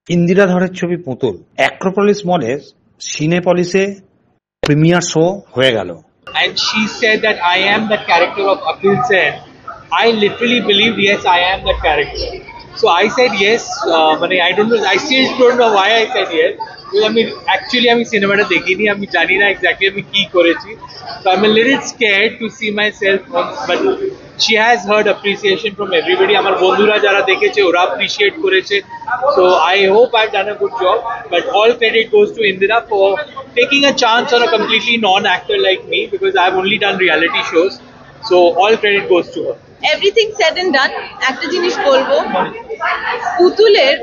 ইন্দিরা ধরের ছবি পুতুল অ্যাক্রোপলিস মলের সিনেপলিসে প্রিমিয়ার শো হয়ে গেল। And she said that I am the character of Atul Sen. I literally believed, yes, I am that character. So I said yes, but I don't know, I still don't know why I said yes. Because I mean, actually আমি সিনেমাটা দেখিনি, আমি জানি না exactly আমি কি করেছি. So I'm a little scared to see myself, but she has heard appreciation from everybody. আমার বন্ধুরা যারা দেখেছে ওরা appreciate করেছে. So I hope I've done a good job. But all credit goes to Indira for taking a chance on a completely non-actor like me, because I've only done reality shows. So all credit goes to her. Everything said and done. একটা জিনিস বলবো, পুতুলের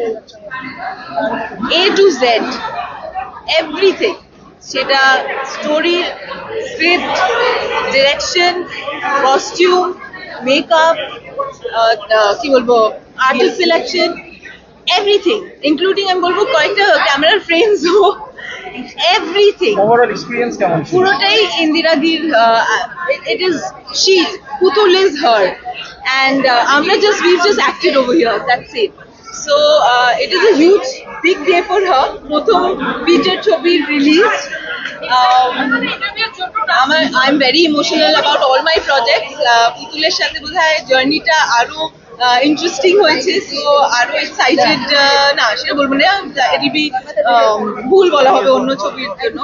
A to Z everything, সেটা story, script, direction, costume, makeup, কি বলবো, artist selection, everything, including আমি বলবো কয়েকটা ক্যামেরার ফ্রেমসও, এভরিথিং। ওভারঅল এক্সপেরিয়েন্স কেমন ছিল? পুরোটাই Indira দির, it is she, Putul is her, and we've just acted over here, that's it. So it is a huge big day for her. প্রথম ফিচার ছবি release. I'm very emotional about all my projects. পুতুলের সাথে বোধহয় জার্নিটা আরো interesting হয়েছে, so আরো excited, না সেটা বলবো না, ইট উইল বি ভুল বলা হবে অন্য ছবির জন্য,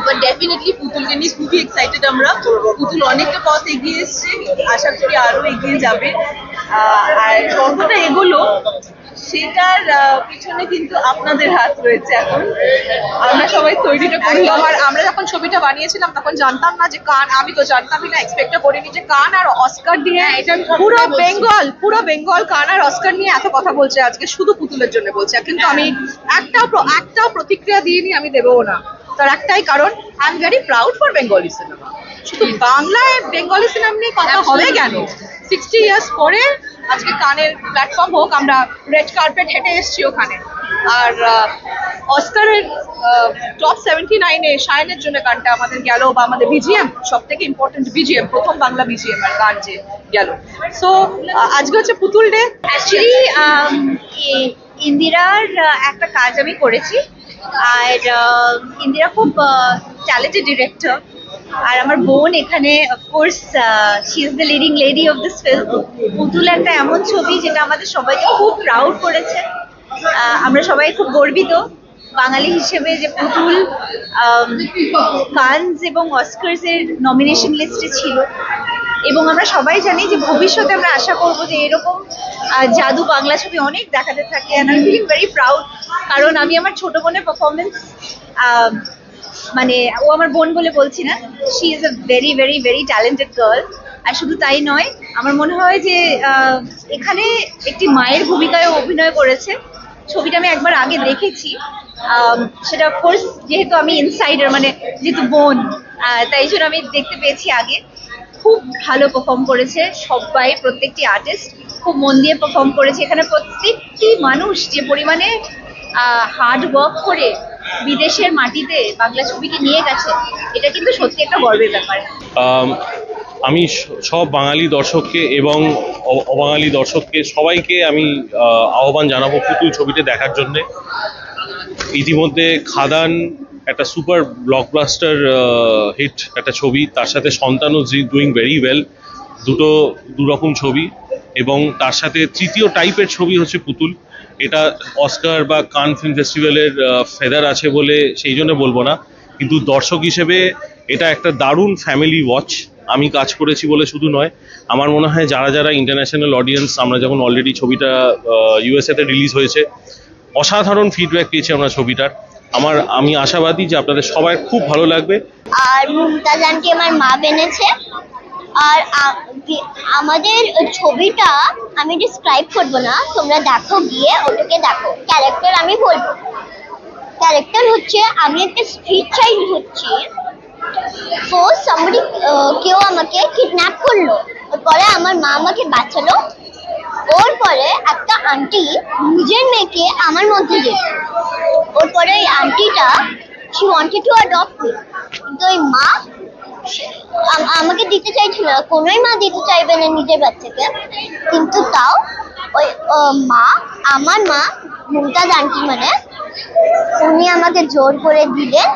বাট ডেফিনেটলি পুতুলকে নিয়ে খুবই এক্সাইটেড আমরা। পুতুল অনেকটা পথ এগিয়ে এসছে, আশা করি আরো এগিয়ে যাবে, আর কতটা এগোলো সেটার পিছনে কিন্তু আপনাদের হাত রয়েছে। এখন আমরা সবাই তৈরিটা করলাম, আর আমরা যখন ছবিটা বানিয়েছিলাম তখন জানতাম না যে কান, আমি তো জানতামই না, এক্সপেক্টও করিনি যে কান আর অস্কার নিয়ে পুরো বেঙ্গল কান আর অস্কার নিয়ে এত কথা বলছে আজকে, শুধু পুতুলের জন্য বলছে। কিন্তু আমি একটাও প্রতিক্রিয়া দিইনি, আমি দেবও না। তার একটাই কারণ, I am very proud for Bengali cinema. শুধু বাংলায় বেঙ্গলি সিনেমা নিয়ে কথা হবে কেন, 60 ইয়ার্স পরে আজকে কানের প্ল্যাটফর্ম হোক, আমরা রেড কার্পেট হেঁটে এসেছি ওখানে। আর অস্কারের টপ 79-এ শায়নের জন্য গানটা আমাদের গেল, বা আমাদের বিজিএম, সব থেকে ইম্পর্টেন্ট বিজিএম, প্রথম বাংলা বিজিএম আর গান যে গেল। সো আজকে হচ্ছে পুতুল ডে। অ্যাকচুয়ালি ইন্দিরার একটা কাজ আমি করেছি, আর ইন্দিরা খুব ট্যালেন্টেড ডিরেক্টর, আর আমার বোন এখানে of course she is the leading lady of this film. পুতুল একটা এমন ছবি যেটা আমাদের সবাইকে খুব প্রাউড করেছে, আমরা সবাই খুব গর্বিত বাঙালি হিসেবে যে পুতুল কানস এবং অস্কারস এর নমিনেশন লিস্টে ছিল, এবং আমরা সবাই জানি যে ভবিষ্যতে আমরা আশা করবো যে এরকম জাদু বাংলা ছবি অনেক দেখাতে থাকে। And I feeling very proud, কারণ আমি আমার ছোট বোনের পারফরমেন্স, মানে ও আমার বোন বলে বলছি না, she is a very very very talented girl. আর শুধু তাই নয়, আমার মনে হয় যে এখানে একটি মায়ের ভূমিকায় অভিনয় করেছে। ছবিটা আমি একবার আগে দেখেছি, সেটা অফকোর্স যেহেতু আমি ইনসাইডার, মানে যেহেতু বোন, তাই জন্য আমি দেখতে পেয়েছি আগে। খুব ভালো পারফর্ম করেছে সবাই, প্রত্যেকটি আর্টিস্ট খুব মন দিয়ে পারফর্ম করেছে। এখানে প্রত্যেকটি মানুষ যে পরিমাণে হার্ড ওয়ার্ক করে বিদেশের মাটিতে বাংলা ছবিকে নিয়ে গেছে, এটা কিন্তু সত্যি একটা গর্বের ব্যাপার। আমি সব বাঙালি দর্শককে এবং অবাঙালি দর্শককে সবাইকে আমি আহ্বান জানাবো পুতুল ছবিটা দেখার জন্যে। ইতিমধ্যে খাদান একটা সুপার ব্লকবাস্টার হিট একটা ছবি, তার সাথে সন্তানও ডুইং ভেরি ওয়েল, দুরকম ছবি, এবং তার সাথে তৃতীয় টাইপের ছবি হচ্ছে পুতুল। এটা অস্কার বা কান ফিল্ম ফেস্টিভ্যালের ফেদার আছে বলে সেই জন্য বলবো না, কিন্তু দর্শক হিসেবে এটা একটা দারুণ ফ্যামিলি ওয়াচ। আমি কাজ করেছি বলে শুধু নয়, আমার মনে হয় যারা যারা ইন্টারন্যাশনাল অডিয়েন্স, আমরা যখন অলরেডি ছবিটা ইউএসএতে রিলিজ হয়েছে, অসাধারণ ফিডব্যাক পেয়েছি আমরা ছবিটার। আমি আশাবাদী যে আপনাদের সবাই খুব ভালো লাগবে। আর মুমতাজানকে আমার মা বেনেছে, আর আমাদের ছবিটা আমি ডিসক্রাইব করবো না, তোমরা দেখো, গিয়ে ওটাকে দেখো। ক্যারেক্টার আমি বলবো, ক্যারেক্টার হচ্ছে আমি একটা স্ট্রিট চাইল্ড হচ্ছি, তো সামবডি কেউ আমাকে কিডন্যাপ করলো, পরে আমার মা আমাকে বাঁচালো। ওর পরে একটা আন্টি নিজের মেয়েকে আমার মধ্যে যেত, ওর পরে ওই আন্টিটা she wanted to adopt me, কিন্তু ওই মা আমাকে দিতে চাইছিল না, কোনোই মা দিতে চাইবে না নিজের বাচ্চাকে, কিন্তু তাও ওই মা, আমার মা মুমতাজ আন্টি মানে উনি আমাকে জোর করে দিলেন